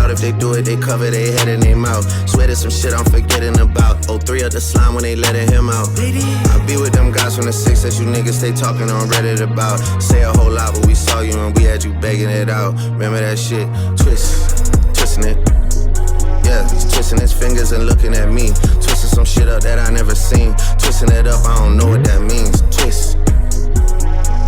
out. If they do it, they cover their head and their mouth. Swear there's some shit I'm forgetting about. 03 of the slime when they letting him out. I be with them guys from the 6 that you niggas stay talking on Reddit about. Say a whole lot, but we saw you and we had you begging it out. Remember that shit? Twisting it. Yeah, he's twisting his fingers and looking at me. Twisting some shit up that I never seen. Twisting it up, I don't know what that means. Twist.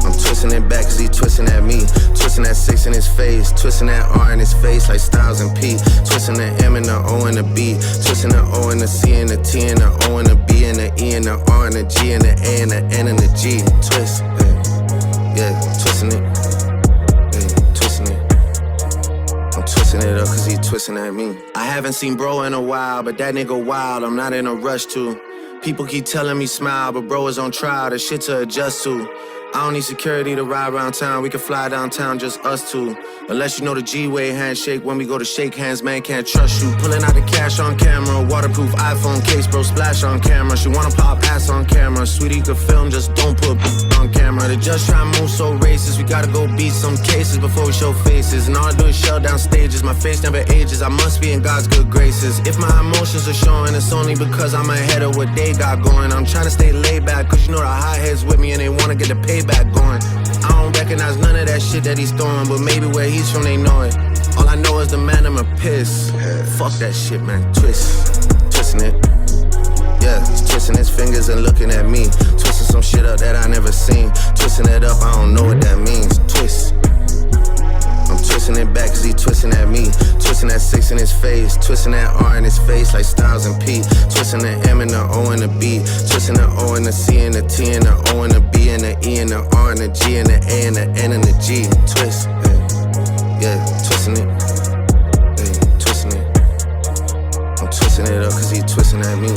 I'm twisting it back cause he twisting at me. Twisting that 6 in his face. Twisting that R in his face like Styles and P. Twisting the M and the O and the B. Twisting the O and the C and the T and the O and the B and the E and the R and the G and the A and the N and the G. Twist, yeah, twisting it. Yeah, twisting it. I'm twisting it up cause he twisting at me. I haven't seen bro in a while, but that nigga wild, I'm not in a rush to. People keep telling me smile, but bro is on trial, the shit to adjust to. I don't need security to ride around town, we can fly downtown, just us two. Unless you know the G-way handshake, when we go to shake hands, man, can't trust you. Pulling out the cash on camera, waterproof iPhone case, bro, splash on camera. She wanna pop ass on camera, sweetie, you can film, just don't put on camera. The judge try to move so racist, we gotta go beat some cases before we show faces. And all I do is shell down stages, my face never ages, I must be in God's good graces. If my emotions are showing, it's only because I'm ahead of what they got going. I'm trying to stay laid back, cause you know the hotheads with me and they wanna get the payback going. I don't recognize none of that shit that he's throwing, but maybe where he's from they know it. All I know is the man I'ma piss. Fuck that shit, man. Twisting it. Yeah, he's twisting his fingers and looking at me. Twisting some shit up that I never seen. Twisting it up, I don't know what that means. Twist. I'm twisting it back cause he twisting at me. Twisting that 6 in his face. Twisting that R in his face like Styles and P. Twisting the M and the O and the B. Twisting the O and the C and the T and the O and the B and the E and the R and the G and the A and the N and the G. Twist, yeah, twisting it, yeah, twisting it. I'm twisting it up cause he twisting at me.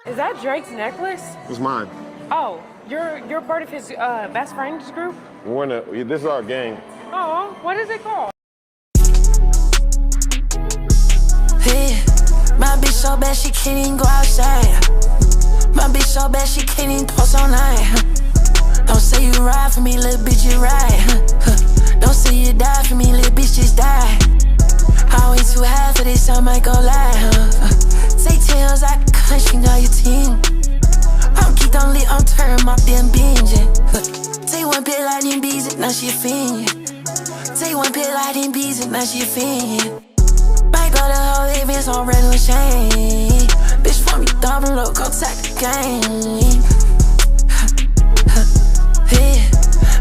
Is that Drake's necklace? It's mine. Oh, you're part of his best friends group? This is our gang. Oh, what is it called? Hey, my bitch so bad she can't even go outside. My bitch so bad she can't even post online. Don't say you ride for me, little bitch, you ride. Don't say you die for me, little bitch, just die. I wait too high for this, I might go lie. Say tails, I cushion all your team. I'm keep on lit, I'm turn my damn binge. Take one pill out in bees, and now she a fiend. Take one pill out in bees, and now she a fiend. Might go to whole events on red with shame. Bitch, for me, double low, go take the game. Yeah.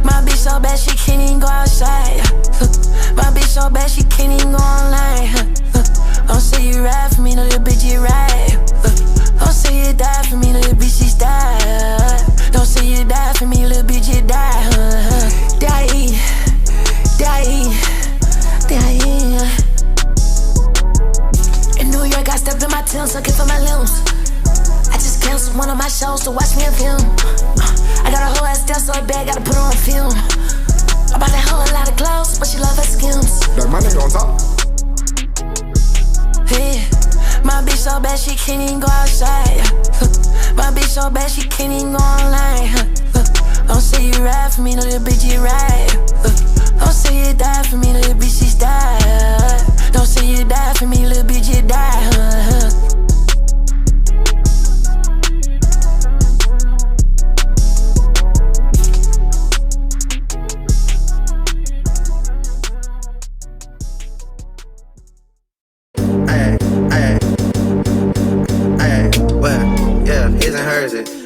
My bitch so bad, she can't even go outside. My bitch so bad, she can't even go online. Don't say you ride for me, no little bitch, you ride. Don't say you die for me, no little bitch, just die. Don't say you die for me, little bitch, you die. Die. In New York, I stepped in my Tim's looking for my limbs. I just canceled one of my shows to watch me a film. I got a whole ass down so bad, gotta put her on film. I bought that whole lot of clothes, but she love her skims. That my nigga on top. Yeah. My bitch so bad she can't even go outside. My bitch so bad she can't even go online. Don't say you ride for me, no little bitch, you ride. Don't say you die for me, little bitch, just die. Don't say you die for me, little bitch, you die.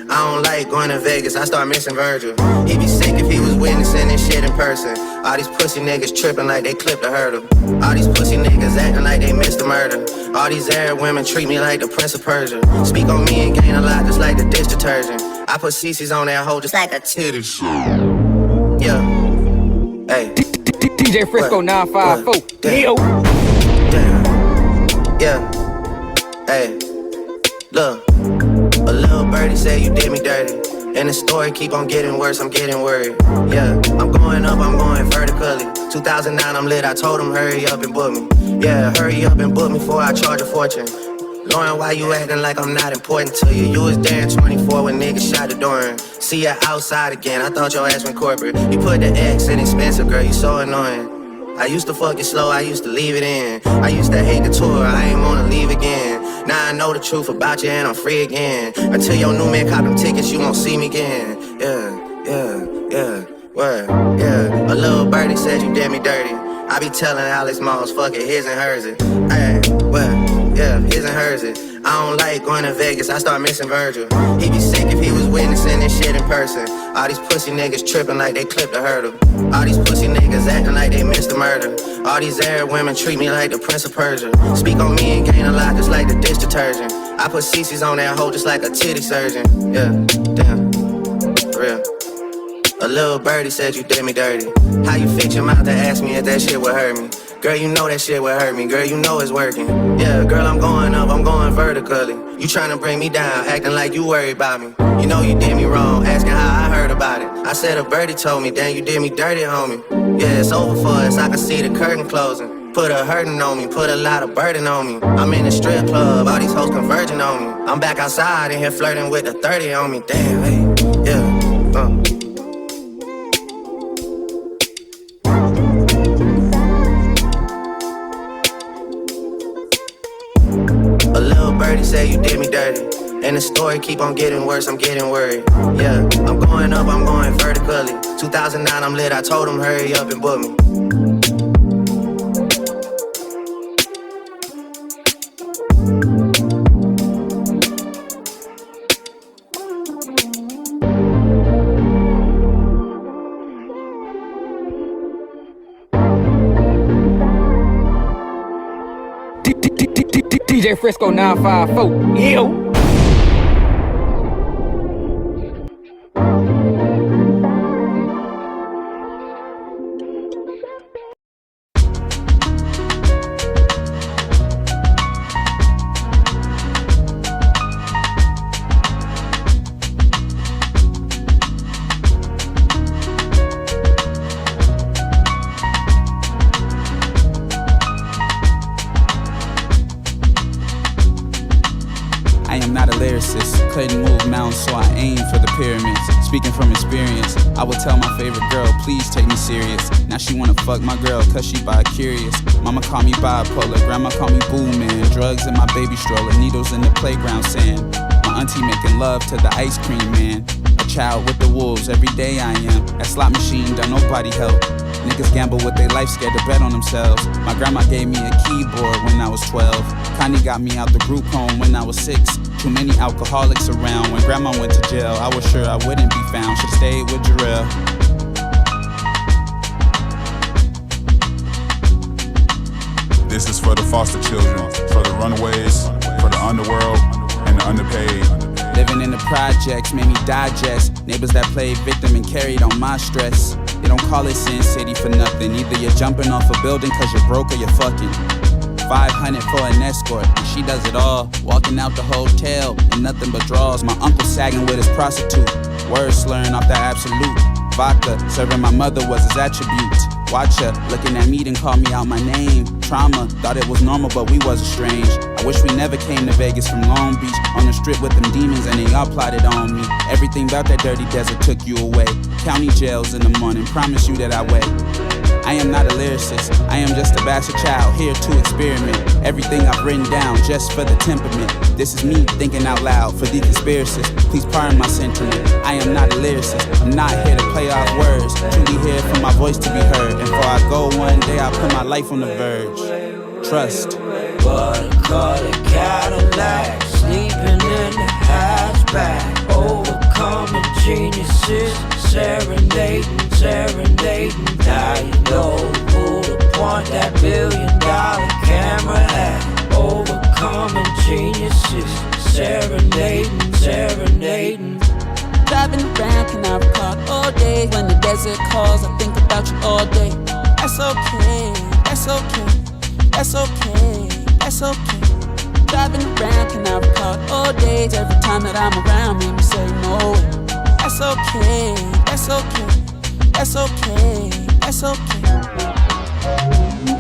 I don't like going to Vegas, I start missing Virgil. He'd be sick if he was witnessing this shit in person. All these pussy niggas tripping like they clipped a hurdle. All these pussy niggas acting like they missed a murder. All these Arab women treat me like the Prince of Persia. Speak on me and gain a lot just like the dish detergent. I put CC's on that hoe just like a titty show. Yeah. Hey. DJ Frisco 954. Damn. Yeah, hey, look. A little birdie said you did me dirty, and the story keep on getting worse, I'm getting worried. Yeah, I'm going up, I'm going vertically. 2009, I'm lit, I told him hurry up and book me. Yeah, hurry up and book me before I charge a fortune. Lauren, why you acting like I'm not important to you? You was there in 24 when niggas shot the door. See ya outside again, I thought your ass went corporate. You put the X in expensive, girl, you so annoying. I used to fuck it slow, I used to leave it in. I used to hate the tour, I ain't wanna leave again. Now I know the truth about you and I'm free again. Until your new man cop them tickets, you won't see me again. Yeah, word, yeah. A little birdie said you did me dirty. I be telling Alex Moss, fuck it, his and hers it. Hey, what? Yeah, his and hers it. I don't like going to Vegas, I start missing Virgil. He be sick if he was witnessing this shit in person. All these pussy niggas tripping like they clipped a hurdle. All these pussy niggas acting like they missed a murder. All these Arab women treat me like the Prince of Persia. Speak on me and gain a lot just like the dish detergent. I put CC's on that hoe just like a titty surgeon. Yeah, damn, for real. A little birdie said you did me dirty. How you fix your mouth to ask me if that shit would hurt me? Girl, you know that shit would hurt me. Girl, you know it's working. Yeah, girl, I'm going up, I'm going vertically. You tryna bring me down, acting like you worried about me. You know you did me wrong, asking how I heard about it. I said a birdie told me, damn, you did me dirty, homie. Yeah, it's over for us, I can see the curtain closing. Put a hurting on me, put a lot of burden on me. I'm in the strip club, all these hoes converging on me. I'm back outside in here flirting with the 30 on me. Damn, hey, yeah, A little birdie say you did me dirty, and the story keep on getting worse, I'm getting worried. Yeah, I'm going up, I'm going vertically. 2009, I'm lit, I told him hurry up and book me. DJ Frisco 954. Yo. Couldn't move mountains, so I aim for the pyramids. Speaking from experience, I would tell my favorite girl, please take me serious. Now she wanna fuck my girl, cause she bi-curious. Mama call me bipolar, grandma call me boo man. Drugs in my baby stroller, needles in the playground sand. My auntie making love to the ice cream man. A child with the wolves, every day I am. That slot machine, don't nobody help. Niggas gamble with their life, scared to bet on themselves. My grandma gave me a keyboard when I was 12. Connie got me out the group home when I was 6. Too many alcoholics around. When grandma went to jail, I was sure I wouldn't be found. Should've stayed with Jarrell. This is for the foster children, for the runaways, for the underworld, and the underpaid. Living in the projects made me digest neighbors that played victim and carried on my stress. They don't call it Sin City for nothing. Either you're jumping off a building cause you're broke or you're fucking. 500 for an escort, and she does it all. Walking out the hotel in nothing but drawers. My uncle sagging with his prostitute. Words slurring off that absolute. Vodka serving my mother was his attribute. Watch her looking at me and call me out my name. Trauma, thought it was normal but we was estranged. I wish we never came to Vegas from Long Beach. On the strip with them demons and they all plotted on me. Everything about that dirty desert took you away. County jails in the morning, promise you that I wait. I am not a lyricist, I am just a bastard child here to experiment. Everything I've written down just for the temperament. This is me thinking out loud for the conspiracists. Please pardon my sentiment. I am not a lyricist, I'm not here to play off words. Truly here for my voice to be heard. And before I go one day, I'll put my life on the verge. Trust. What a color Cadillac, sleeping in the hatchback. Overcoming geniuses, serenading. Now you know who to point that $1 billion camera at. Overcoming geniuses, serenading. Driving around, can I record all day? When the desert calls, I think about you all day. That's okay. that's okay. Driving around Canal Park all days. Every time that I'm around, make me say no. That's okay, that's okay, that's okay, that's okay.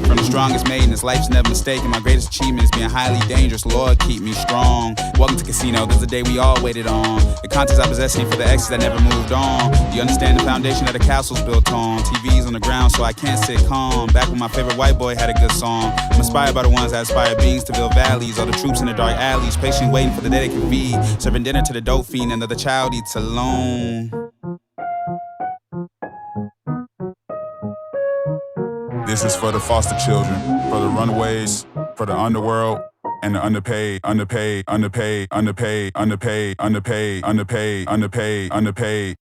From the strongest made in this life's never mistaken. My greatest achievement is being highly dangerous. Lord, keep me strong. Welcome to Casino, this is the day we all waited on. The contents I possess ain't for the exes that never moved on. Do you understand the foundation that the castle's built on? TV's on the ground, so I can't sit calm. Back when my favorite white boy had a good song. I'm inspired by the ones that inspire beings to build valleys. All the troops in the dark alleys, patiently waiting for the day they can feed. Serving dinner to the dope fiend, another child eats alone. This is for the foster children, for the runaways, for the underworld, and the underpaid, underpaid, underpaid, underpaid, underpaid, underpaid, underpaid, underpaid, underpaid.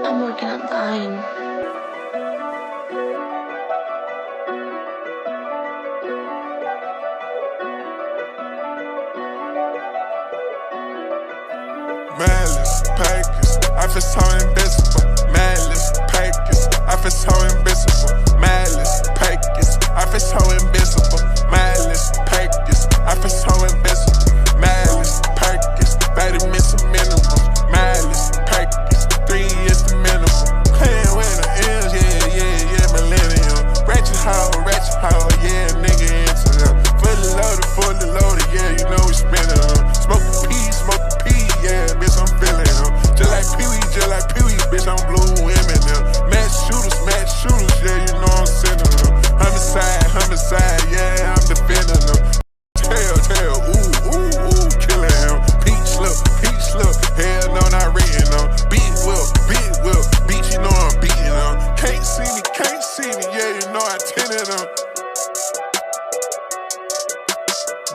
I'm working on dying. Malice, Pacers, I feel so invincible. Malice, Pacers, I feel so invincible. Malice, Pacers, I feel so invincible. Malice, Pacers, I feel so invincible. Malice, Pacers, 30 minutes a minimum. Malice, Pacers, 3 years the minimum. Playing with the M's, yeah, millennium. Ratchet hoe, yeah, nigga into them. Fully loaded, yeah, you know we spinning them. Smoking pee, yeah, bitch, I'm feeling them. Just like Pee-wee, bitch, I'm blue women them. Match shooters, yeah, you know I'm sending them. Homicide, yeah, I'm defending them. Tell, ooh, killing him. Peach slip, hell no, not written them. Big whip, beat, you know I'm beating them. Can't see me, yeah, you know I tinted them.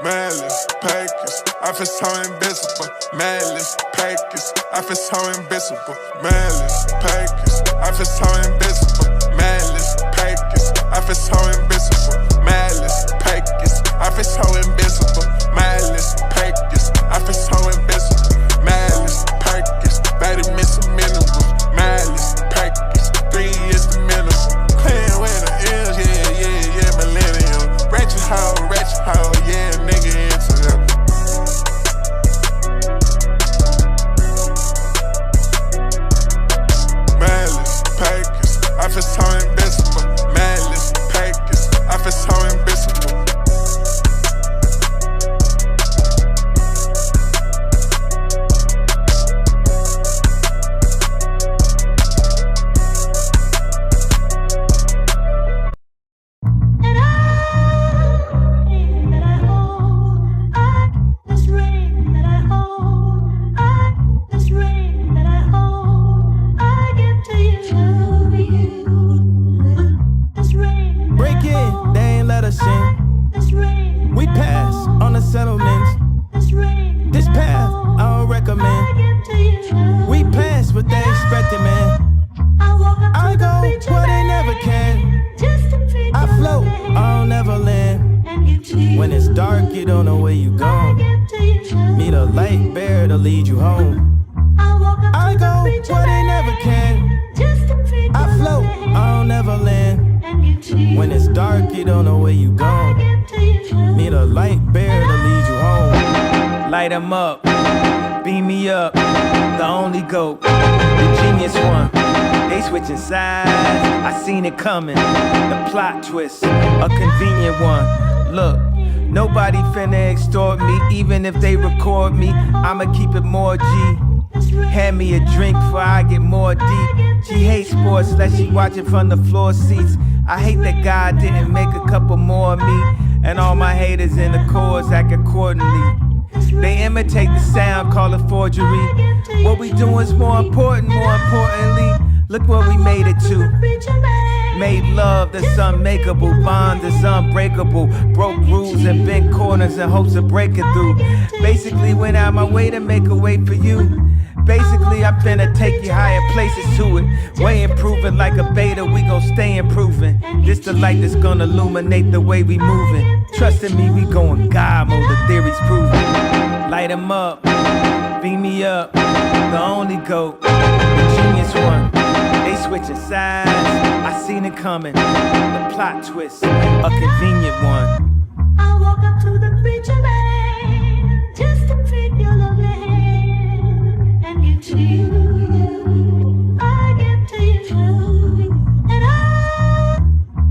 Malice, Pacers, I feel so invincible. Malice, Pacers, I feel so invincible. Malice, Pacers, I feel so invincible. Malice. go where they never can. I float, I don't never land. When it's dark, you don't know where you going. Need a light bearer to lead you home. I go where they never can. I float, I don't never land. When it's dark, you don't know where you going. Need a light bearer to lead you home. Light 'em up, beam me up, the only GOAT, the genius one. They switching sides, I seen it coming. The plot twist, a convenient one. Look, nobody finna extort me, even if they record me. I'ma keep it more G. Hand me a drink before I get more deep. She hates sports, like she watching from the floor seats. I hate that God didn't make a couple more of me. And all my haters in the chorus act accordingly. They imitate the sound, call it forgery. What we doing's more important, more importantly. Look what we made it to. Made love that's unmakeable, bond that's unbreakable. Broke rules and bent corners in hopes of breaking through. Basically went out my way to make a way for you. Basically, I'm finna take you higher places to it. Way improving like a beta, we gon' stay improving. This the light that's gonna illuminate the way we moving. Trust in me, we going God mode, the theory's proven. Light 'em up, beam me up, the only GOAT, the genius one. They switching sides, I seen it coming. The plot twist, a convenient one. I walk up to the preacher man just to pick your lovely hand and give to you. I give to you. And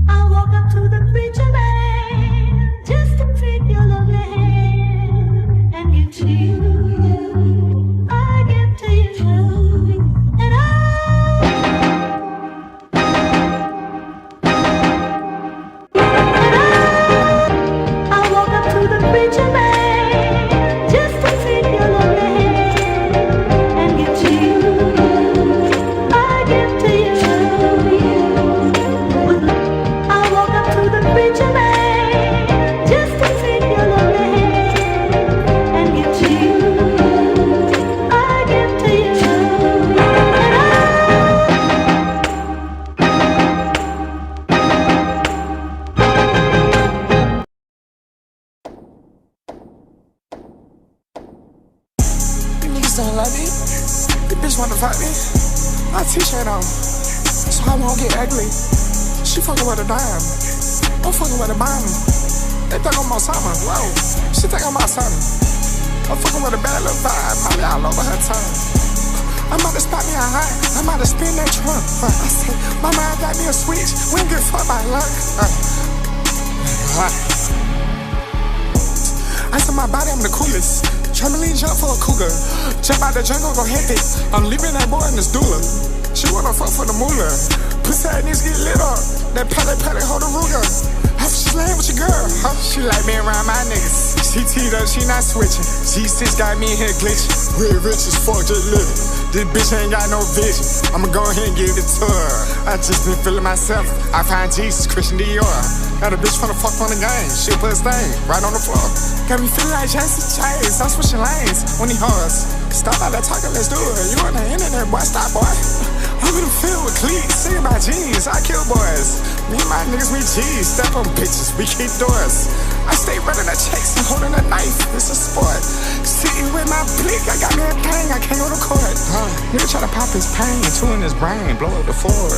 I walk up to the preacher man just to pick your lovely hand and give to you. I give to you. And I walk up to the preacher man just to take your lovely hand and give to you. I give to you. I walk up to the preacher man just to take your lovely hand and give to you. I give to you. You niggas don't like me. The bitch wanna fight me. My t-shirt on, so I won't get ugly. She fucking with a dime. I'm fucking with a bottom. They think I'm on summer. Whoa, she think I'm on something. I'm fucking with a bad little vibe. My all over her tongue. I'm about to spot me a high. I'm about to spin that trunk. I said, my mind got me a switch. We ain't get fucked by luck. I said my body, I'm the coolest. Trampoline jump for a cougar. Jump out the jungle, go hectic. I'm leaving that boy in this doula. She wanna fuck for the moolah. Pussy ass niggas get lit up. That pellet, hold a Ruger. How she laying with your girl? Huh? She like me around my niggas. She teed up, she not switching. G6 got me in here glitching. Real rich as fuck, just living. This bitch ain't got no vision. I'ma go ahead and give it to her. I just been feeling myself. I find Jesus, Christian Dior. Got a bitch tryna fuck on the game. She put his thing right on the floor. Got me feeling like Jesse Chase. I'm switching lanes when he hars. Stop out that talking, let's do it. You on the internet, boy, stop, boy. I'm in the field with cleats, singing about jeans. I kill boys. Me and my niggas, we G's. Step on bitches, we keep doors. I stay running the checks and holding a knife. It's a sport. Sitting with my blick, I got me a thing. I can't go to court. Nigga try to pop his pain, two in his brain, blow up the Ford.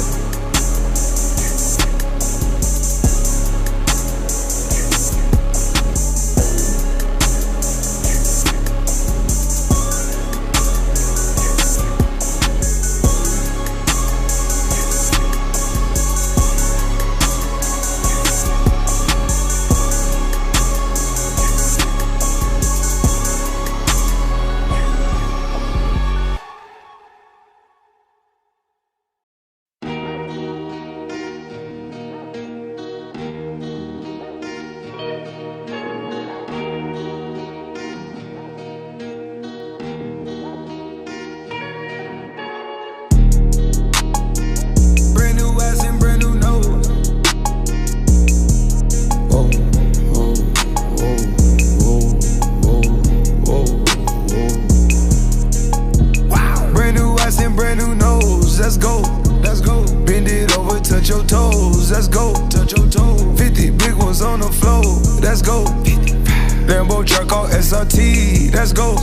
touch your toes, let's go. Touch your toes. 50 big ones on the floor, let's go. Lambo truck on SRT, let's go.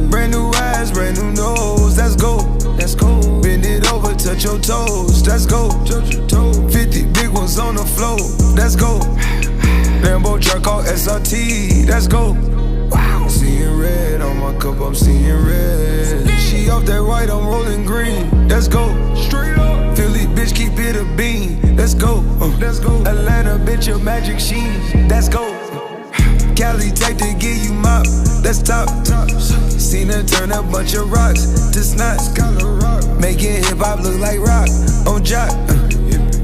Brand new eyes, brand new nose, let's go. Let's go. Bend it over, touch your toes, let's go. 50 big ones on the floor, let's go. Lambo truck on SRT, let's go. Wow. Seeing red on my cup, I'm seeing red. She off that white, I'm rolling green. Let's go. Straight up. Philly bitch, keep it a bean. Let's go. Let's go. Atlanta bitch, a magic sheen. Let's go. Cali type to give you mop. Let's top. Seen her turn a bunch of rocks to snots. Making hip hop look like rock on jock.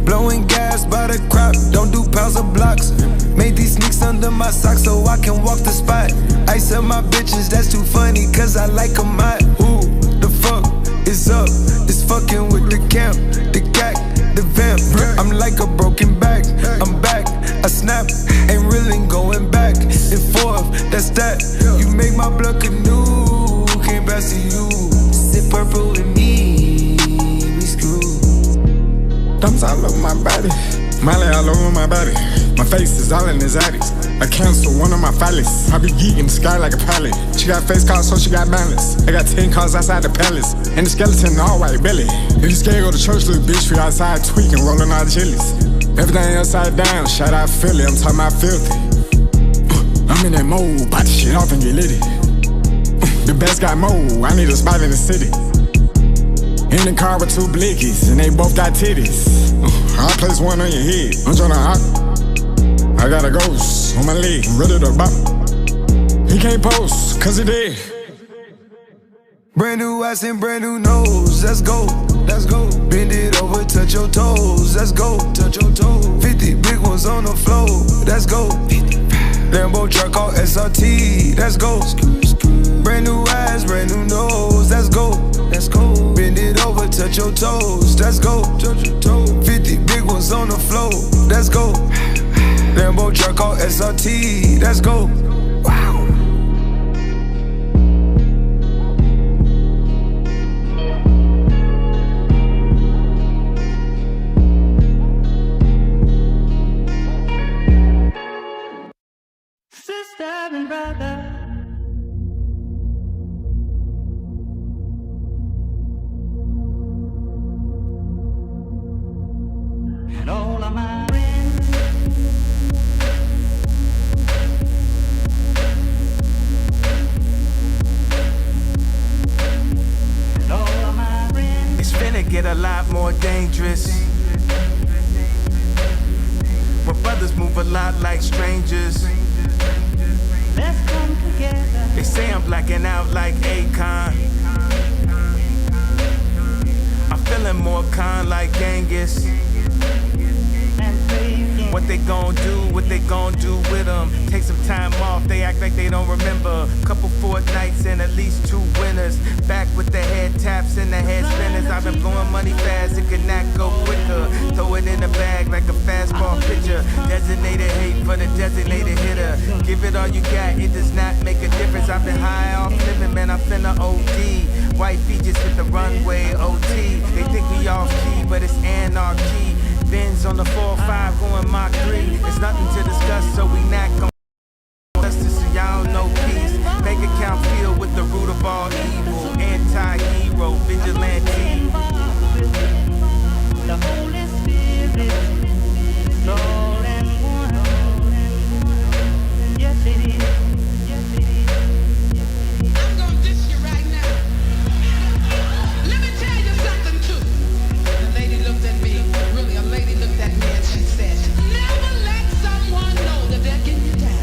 Blowing gas by the crop. Don't do pounds of blocks. Made these sneaks under my socks so I can walk the spot. Ice up my bitches, that's too funny, cause I like 'em hot. Who the fuck is up? It's fucking with the camp, the cack, the vamp. I'm like a broken back, I'm back. I snap, ain't really going back and forth, that's that. You make my blood canoe, came back to you. Sip purple with me, we screwed. Thumbs all over my body, Molly all over my body. My face is all in his addies. I cancel one of my phallus. I be geeking the sky like a pilot. She got face cards, so she got balance. I got 10 cars outside the palace. And the skeleton all white belly. If you scared, go to church, little bitch. We outside tweaking, rolling our chilies. Everything upside down, shout out Philly. I'm talking about filthy. I'm in that mode, bite the shit off and get litty. The best got mode, I need a spot in the city. In the car with 2 blickies, and they both got titties. I'll place one on your head. I'm tryna hop. I got a ghost on my leg, I'm ready to bop. He can't post, cause he dead. Brand new ass and brand new nose, let's go. Let's go. Bend it over, touch your toes, let's go. Touch your toes. 50 big ones on the floor, let's go. Lambo truck on SRT, let's go. Brand new eyes, brand new nose, let's go. Let's go. Bend it over, touch your toes, let's go. 50 big ones on the floor, let's go. Lambo truck on SRT, let's go. Wow. Sister and brother. And all of my friends. And all of my friends. It's finna get a lot more dangerous. Where brothers move a lot like strangers. Let's come together. They say I'm blacking out like Akon. I'm feeling more con like Genghis. What they gon' do, what they gon' do with them. Take some time off, they act like they don't remember. Couple fortnights and at least 2 winners. Back with the head taps and the head spinners. I've been blowing money fast, it could not go quicker. Throw it in the bag like a fastball pitcher. Designated hate for the designated hitter. Give it all you got, it does not make a difference. I've been high off living, man, I'm finna OD. White features hit the runway, OT. They think we off key, but it's anarchy. Benz on the 4-5 going Mach 3. There's nothing to discuss, so we not gon' justice, so y'all know peace. Bank account filled with the root of all evil. Anti-hero, vigilante. The Holy Spirit is all in one. Yes, it is. Yes, it is. I'm gonna dish you right now. Let me tell you something too. The lady looked at me, really a lady looked at me and she said, never let someone know that they're getting you down.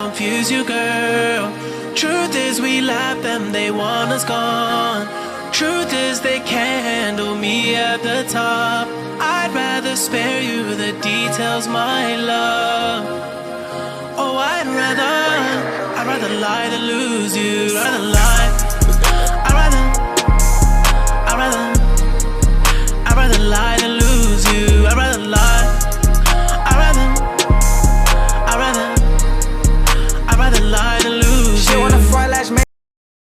confuse you, girl. Truth is we left them, they want us gone. Truth is they can't handle me at the top. I'd rather spare you the details, my love. Oh, I'd rather lie than lose you. Rather lie